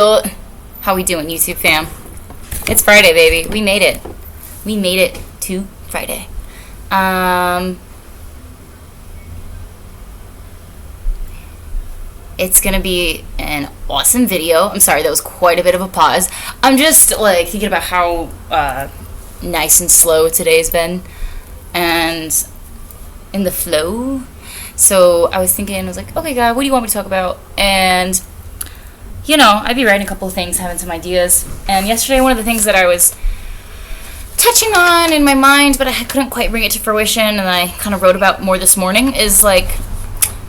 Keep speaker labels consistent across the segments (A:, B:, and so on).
A: How we doing, YouTube fam? It's Friday, baby. We made it. We made it to Friday. It's gonna be an awesome video. I'm sorry, that was quite a bit of a pause. I'm just like thinking about how nice and slow today's been, and in the flow. So I was thinking, I was like, okay, God, what do you want me to talk about? And you know, I'd be writing a couple of things, having some ideas. And yesterday, one of the things that I was touching on in my mind, but I couldn't quite bring it to fruition, and I kind of wrote about more this morning, is like,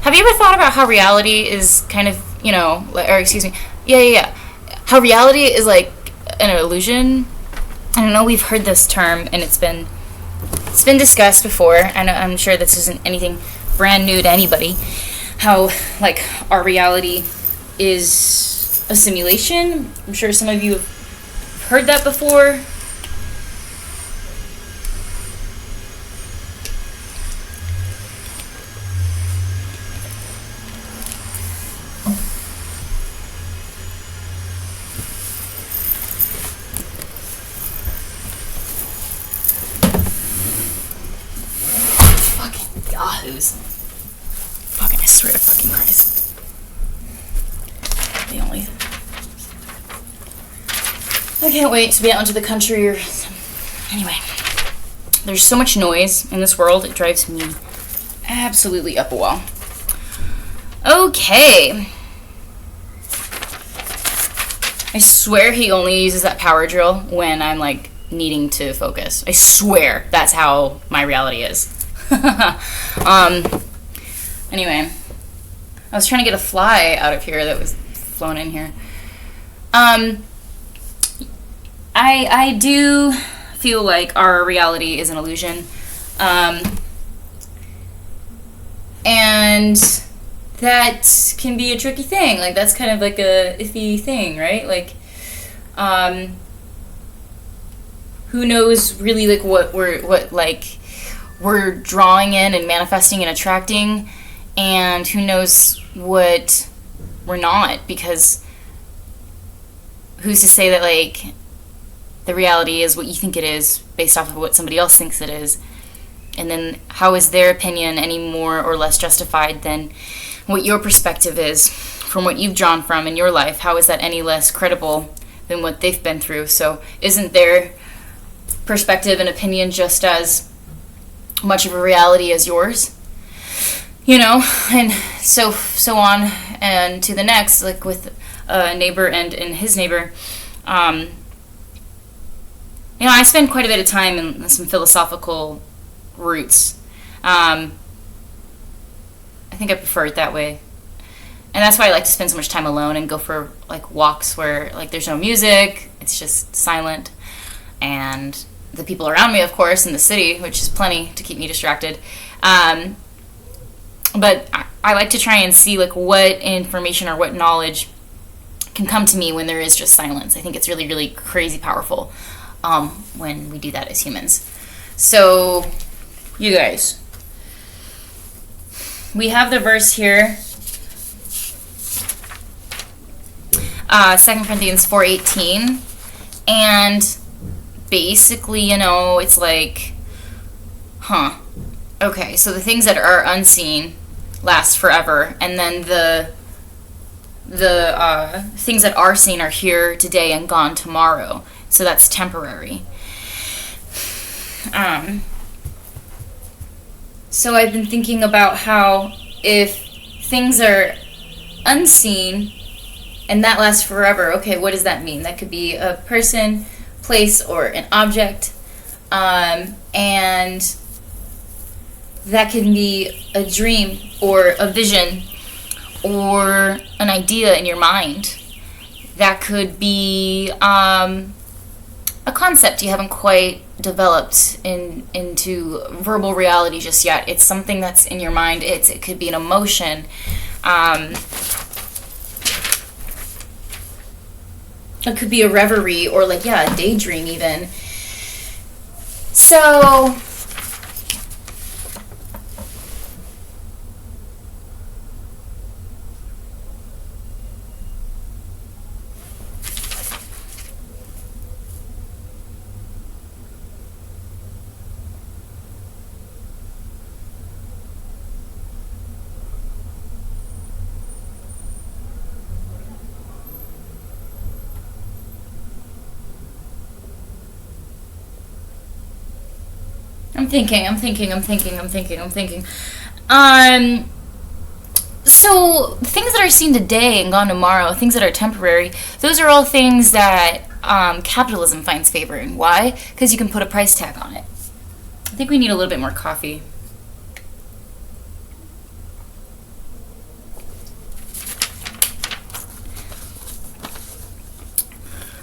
A: have you ever thought about how reality is kind of, you know, or excuse me, how reality is like an illusion? I don't know, we've heard this term, and it's been discussed before, and I'm sure this isn't anything brand new to anybody, how, like, our reality is a simulation. I'm sure some of you have heard that before. Fucking yahoos. Fucking, I swear to fucking Christ. I can't wait to be out into the country or anyway. There's so much noise in this world, it drives me absolutely up a wall. Okay. I swear he only uses that power drill when I'm like needing to focus. I swear that's how my reality is. Anyway, I was trying to get a fly out of here that was flown in here. I do feel like our reality is an illusion. And that can be a tricky thing. Like, that's kind of like a iffy thing, right? Like, who knows really like what we're drawing in and manifesting and attracting, and who knows what we're not, because who's to say that like the reality is what you think it is based off of what somebody else thinks it is, and then how is their opinion any more or less justified than what your perspective is from what you've drawn from in your life? How is that any less credible than what they've been through? So isn't their perspective and opinion just as much of a reality as yours? You know, and so on and to the next, like with a neighbor and his neighbor. You know, I spend quite a bit of time in some philosophical roots. I think I prefer it that way. And that's why I like to spend so much time alone and go for like walks where like there's no music, it's just silent. And the people around me, of course, in the city, which is plenty to keep me distracted. But I like to try and see like what information or what knowledge can come to me when there is just silence. I think it's really, really crazy powerful when we do that as humans. So, you guys, we have the verse here, 2 Corinthians 4:18, and basically, you know, it's like, okay, so the things that are unseen last forever, and then the things that are seen are here today and gone tomorrow. So that's temporary. So I've been thinking about how if things are unseen and that lasts forever, okay, what does that mean? That could be a person, place, or an object. And that can be a dream or a vision or an idea in your mind. That could be a concept you haven't quite developed into verbal reality just yet. It's something that's in your mind. It could be an emotion. It could be a reverie or like, a daydream even. So I'm thinking. So things that are seen today and gone tomorrow, things that are temporary, those are all things that capitalism finds favor in. Why? Because you can put a price tag on it. I think we need a little bit more coffee.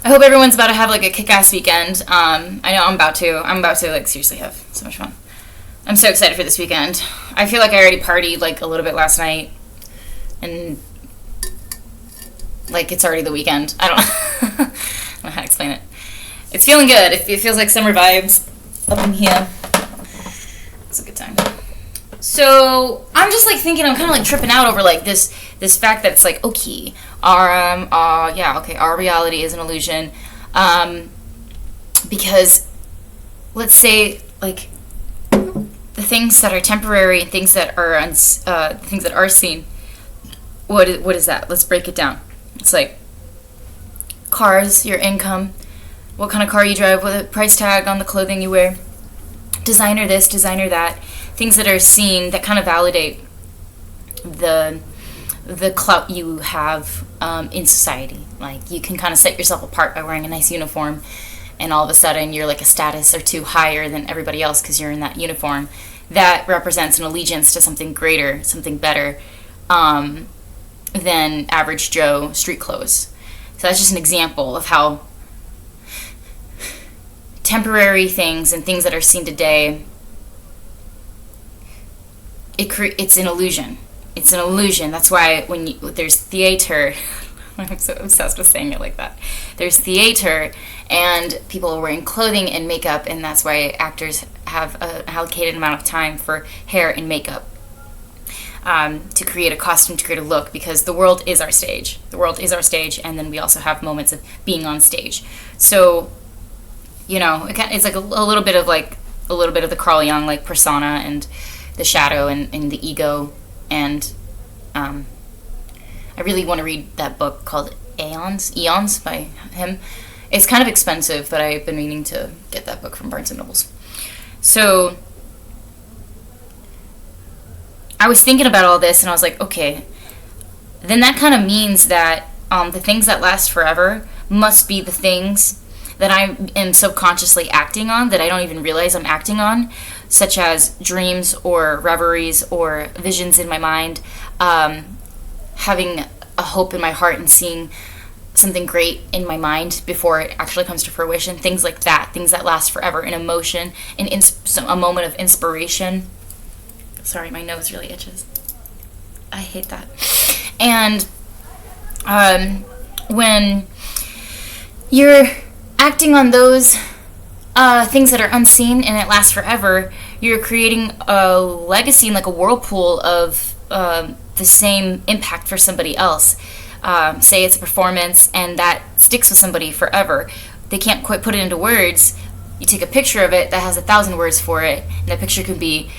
A: I hope everyone's about to have like a kick-ass weekend. I know I'm about to. Like seriously have so much fun. I'm so excited for this weekend. I feel like I already partied like a little bit last night, and like it's already the weekend. I don't know how to explain it. It's feeling good. It feels like summer vibes up in here. It's a good time. So I'm just like thinking, I'm kind of like tripping out over like this fact that it's like, okay, our reality is an illusion, because let's say like the things that are temporary and things that are things that are seen. What is that? Let's break it down. It's like cars, your income, what kind of car you drive, what a price tag on the clothing you wear, designer this, designer that, things that are seen that kind of validate the clout you have in society. Like you can kind of set yourself apart by wearing a nice uniform, and all of a sudden you're like a status or two higher than everybody else because you're in that uniform. That represents an allegiance to something greater, something better than average Joe street clothes. So that's just an example of how temporary things and things that are seen today, it's an illusion. It's an illusion. That's why there's theater, I'm so obsessed with saying it like that. There's theater, and people are wearing clothing and makeup, and that's why actors have an allocated amount of time for hair and makeup to create a costume, to create a look, because the world is our stage. The world is our stage, and then we also have moments of being on stage. So, it's like a little bit of the Carl Jung like persona and the shadow and the ego. And I really want to read that book called Eons by him. It's kind of expensive, but I've been meaning to get that book from Barnes & Nobles. So I was thinking about all this, and I was like, okay, then that kind of means that the things that last forever must be the things that I am subconsciously acting on, that I don't even realize I'm acting on, such as dreams or reveries or visions in my mind, having a hope in my heart and seeing something great in my mind before it actually comes to fruition, things like that, things that last forever, an emotion, a moment of inspiration. Sorry, my nose really itches. I hate that. And when you're acting on those things that are unseen and it lasts forever, you're creating a legacy and like a whirlpool of the same impact for somebody else. Say it's a performance and that sticks with somebody forever. They can't quite put it into words. You take a picture of it that has 1,000 words for it, and that picture can be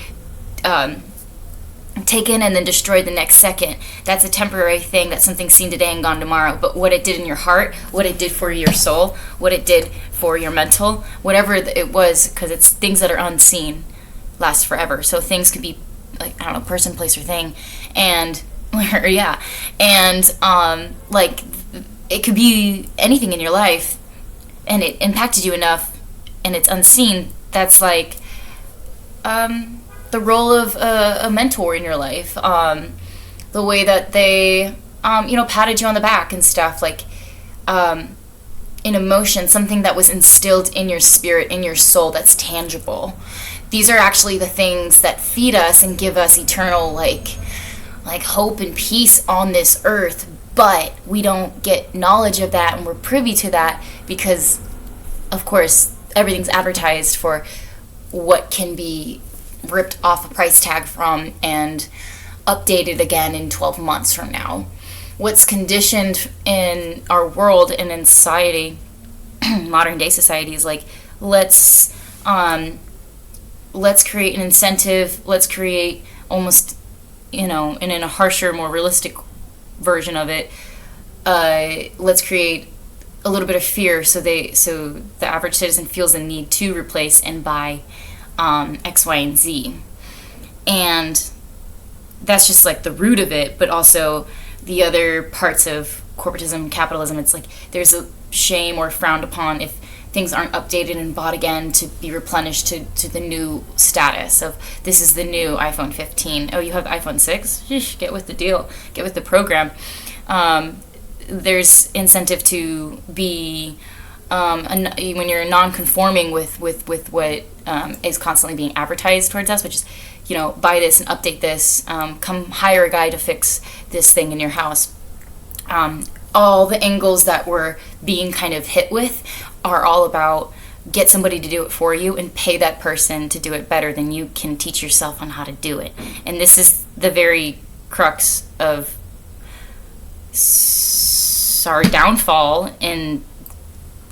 A: taken and then destroyed the next second. That's a temporary thing. That's something seen today and gone tomorrow. But what it did in your heart, what it did for your soul, what it did for your mental, whatever it was, because it's things that are unseen, last forever. So things could be like, I don't know, person, place, or thing, and like it could be anything in your life, and it impacted you enough, and it's unseen. That's like the role of a mentor in your life, the way that they patted you on the back and stuff, like an emotion, something that was instilled in your spirit, in your soul, that's tangible. These are actually the things that feed us and give us eternal like hope and peace on this earth, but we don't get knowledge of that, and we're privy to that because, of course, everything's advertised for what can be ripped off a price tag from and updated again in 12 months from now. What's conditioned in our world and in society, modern day society, is like, let's create an incentive, let's create almost, and in a harsher, more realistic version of it, let's create a little bit of fear so the average citizen feels the need to replace and buy X, Y, and Z. And that's just like the root of it, but also the other parts of corporatism, capitalism, it's like there's a shame or frowned upon if things aren't updated and bought again to be replenished to the new status of this is the new iPhone 15. Oh, you have iPhone 6? Sheesh, get with the deal. Get with the program. There's incentive to be when you're non-conforming with what is constantly being advertised towards us, which is, buy this and update this, come hire a guy to fix this thing in your house. All the angles that we're being kind of hit with are all about get somebody to do it for you and pay that person to do it better than you can teach yourself on how to do it. And this is the very crux of downfall in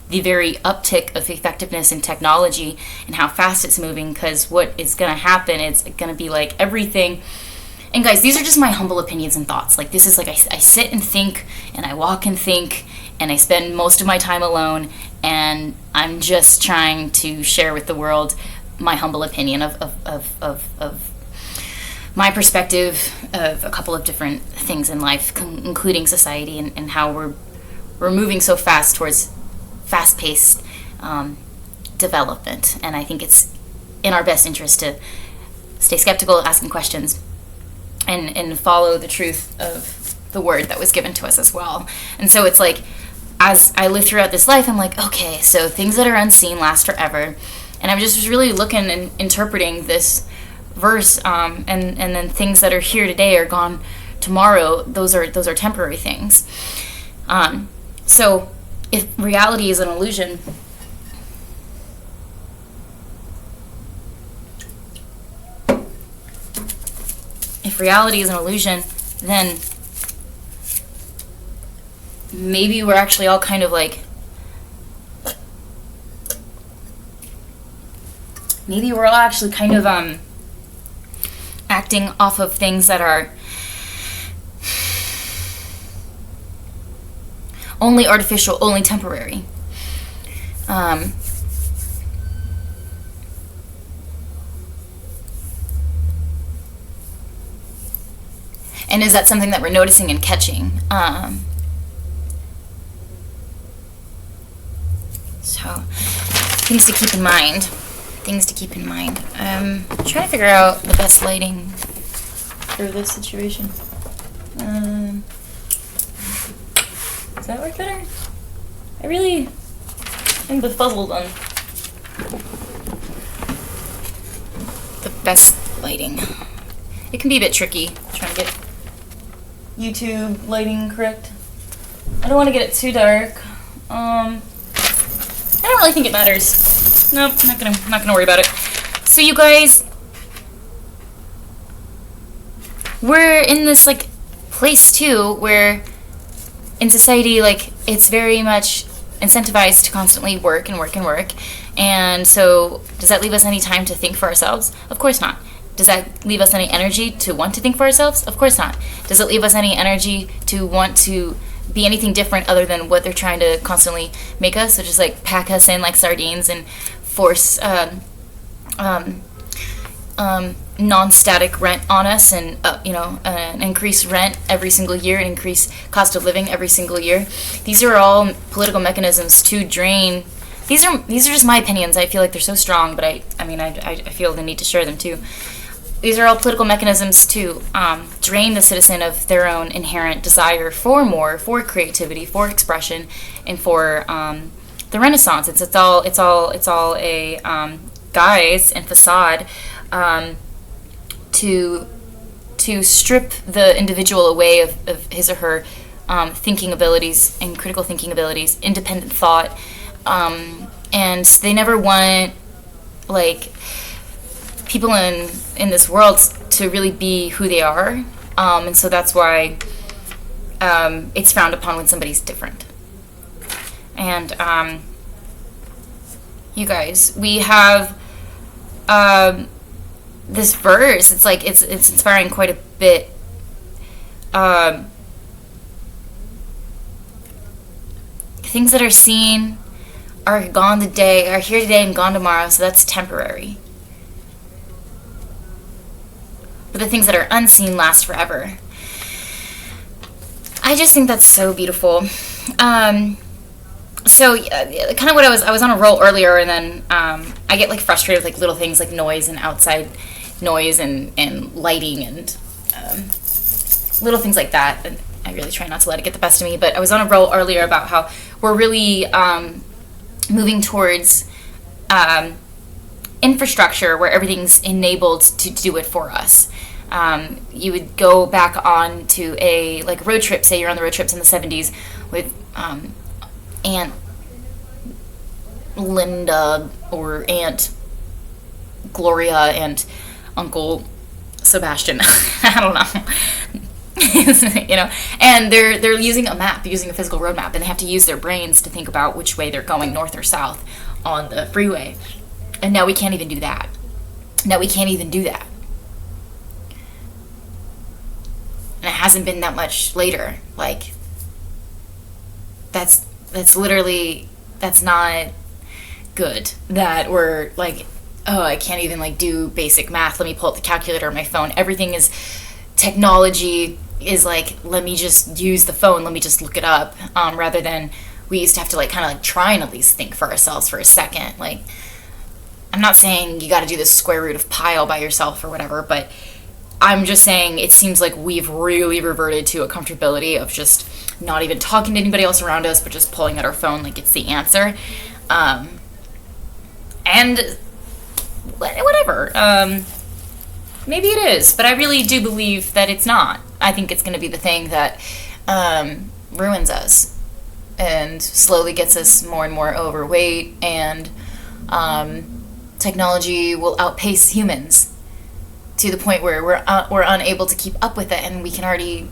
A: the very uptick of effectiveness in technology and how fast it's moving, because what is going to happen, it's going to be like everything. And guys, these are just my humble opinions and thoughts. Like, this is like I sit and think, and I walk and think, and I spend most of my time alone, and I'm just trying to share with the world my humble opinion of my perspective of a couple of different things in life, including society and how we're moving so fast towards fast-paced development. And I think it's in our best interest to stay skeptical, asking questions, and follow the truth of the word that was given to us as well. And so it's like, as I live throughout this life, I'm like, okay, so things that are unseen last forever. And I'm just really looking and interpreting this verse, and then things that are here today are gone tomorrow. Those are temporary things. So if reality is an illusion, then maybe we're actually all kind of like, acting off of things that are only artificial, only temporary. And is that something that we're noticing and catching? So, things to keep in mind. Trying to figure out the best lighting for this situation. Does that work better? I really am befuddled on the best lighting. It can be a bit tricky trying to get YouTube lighting correct. I don't want to get it too dark. I don't really think it matters. Nope, not gonna worry about it. So you guys, we're in this like place too where in society, like, it's very much incentivized to constantly work and work and work. And so does that leave us any time to think for ourselves? Of course not. Does that leave us any energy to want to think for ourselves? Of course not. Does it leave us any energy to want to be anything different other than what they're trying to constantly make us? So just like pack us in like sardines and force non-static rent on us, and increase rent every single year and increase cost of living every single year. These are all political mechanisms to drain. These are just my opinions. I feel like they're so strong, but I feel the need to share them too. These are all political mechanisms to drain the citizen of their own inherent desire for more, for creativity, for expression, and for the Renaissance. It's all a guise and facade to strip the individual away of his or her thinking abilities and critical thinking abilities, independent thought, and they never want like people in this world to really be who they are, and so that's why it's frowned upon when somebody's different. And you guys, we have this verse. It's like it's inspiring quite a bit. Things that are seen are gone today, are here today and gone tomorrow, so that's temporary. but the things that are unseen last forever. I just think that's so beautiful. So kind of what I was on a roll earlier, and then I get like frustrated with like little things like noise and outside noise and lighting and little things like that. And I really try not to let it get the best of me. But I was on a roll earlier about how we're really moving towards infrastructure where everything's enabled to do it for us. You would go back on to a like road trip, say you're on the road trips in the 70s with Aunt Linda or Aunt Gloria and Uncle Sebastian. I don't know. You know, and they're using a map, using a physical road map, and they have to use their brains to think about which way they're going, north or south, on the freeway. And now we can't even do that. And it hasn't been that much later. Like, that's not good. That we're like, oh, I can't even like do basic math. Let me pull up the calculator on my phone. Everything is technology is like, let me just use the phone. Let me just look it up. Rather than we used to have to like kind of like try and at least think for ourselves for a second. Like, I'm not saying you got to do the square root of pi all by yourself or whatever, but I'm just saying it seems like we've really reverted to a comfortability of just not even talking to anybody else around us, but just pulling at our phone like it's the answer. And whatever. Maybe it is, but I really do believe that it's not. I think it's going to be the thing that ruins us and slowly gets us more and more overweight, and technology will outpace humans to the point where we're unable to keep up with it, and we can already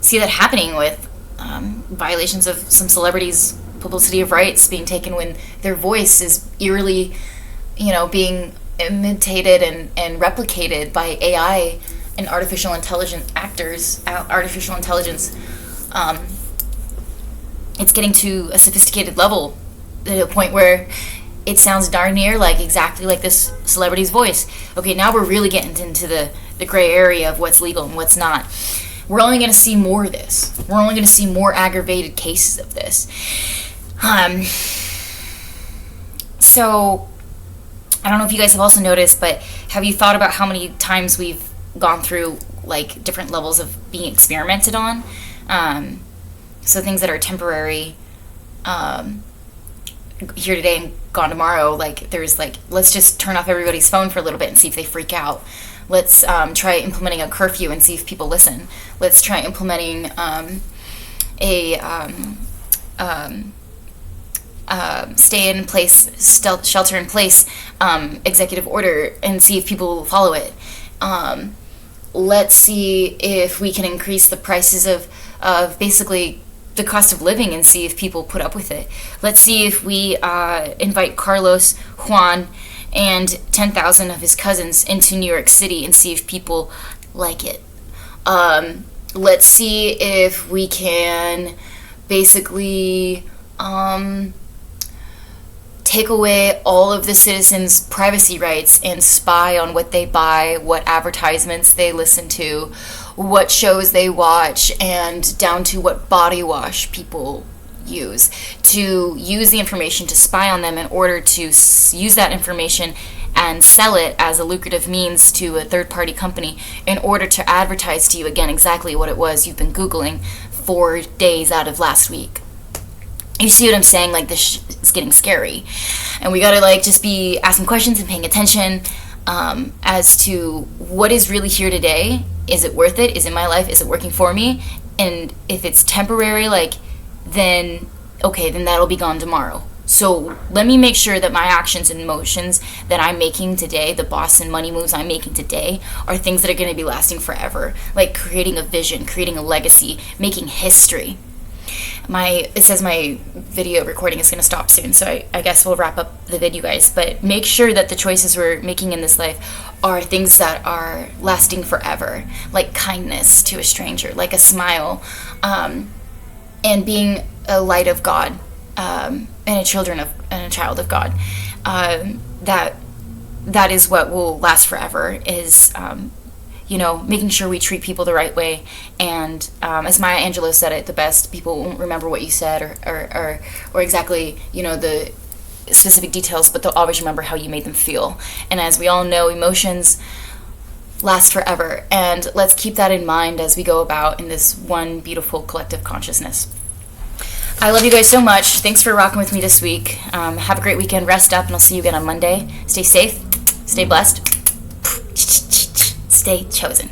A: see that happening with violations of some celebrities' publicity of rights being taken when their voice is eerily, being imitated and replicated by AI and artificial intelligence actors. Artificial intelligence, it's getting to a sophisticated level, to a point where it sounds darn near like exactly like this celebrity's voice. Okay, now we're really getting into the gray area of what's legal and what's not. We're only going to see more of this. We're only going to see more aggravated cases of this. So, I don't know if you guys have also noticed, but have you thought about how many times we've gone through like different levels of being experimented on? So things that are temporary, here today and gone tomorrow. Like there's like, let's just turn off everybody's phone for a little bit and see if they freak out. Let's try implementing a curfew and see if people listen. Let's try implementing stay in place, shelter in place executive order and see if people will follow it. Let's see if we can increase the prices of basically the cost of living and see if people put up with it. Let's see if we invite Carlos, Juan, and 10,000 of his cousins into New York City and see if people like it. Let's see if we can basically take away all of the citizens' privacy rights and spy on what they buy, what advertisements they listen to, what shows they watch, and down to what body wash people use. To use the information to spy on them in order to use that information and sell it as a lucrative means to a third-party company in order to advertise to you again exactly what it was you've been Googling 4 days out of last week. You see what I'm saying? Like, this is getting scary. And we gotta, like, just be asking questions and paying attention as to what is really here today. Is it worth it? Is it my life? Is it working for me? And if it's temporary, like, then, okay, then that'll be gone tomorrow. So let me make sure that my actions and motions that I'm making today, the boss and money moves I'm making today, are things that are gonna be lasting forever. Like creating a vision, creating a legacy, making history. It says my video recording is going to stop soon, so I guess we'll wrap up the video, guys. But make sure that the choices we're making in this life are things that are lasting forever, like kindness to a stranger, like a smile, and being a light of God, and a child of God. That is what will last forever. Is making sure we treat people the right way. And as Maya Angelou said it the best, people won't remember what you said or exactly, the specific details, but they'll always remember how you made them feel. And as we all know, emotions last forever. And let's keep that in mind as we go about in this one beautiful collective consciousness. I love you guys so much. Thanks for rocking with me this week. Have a great weekend. Rest up, and I'll see you again on Monday. Stay safe. Stay blessed. Stay chosen.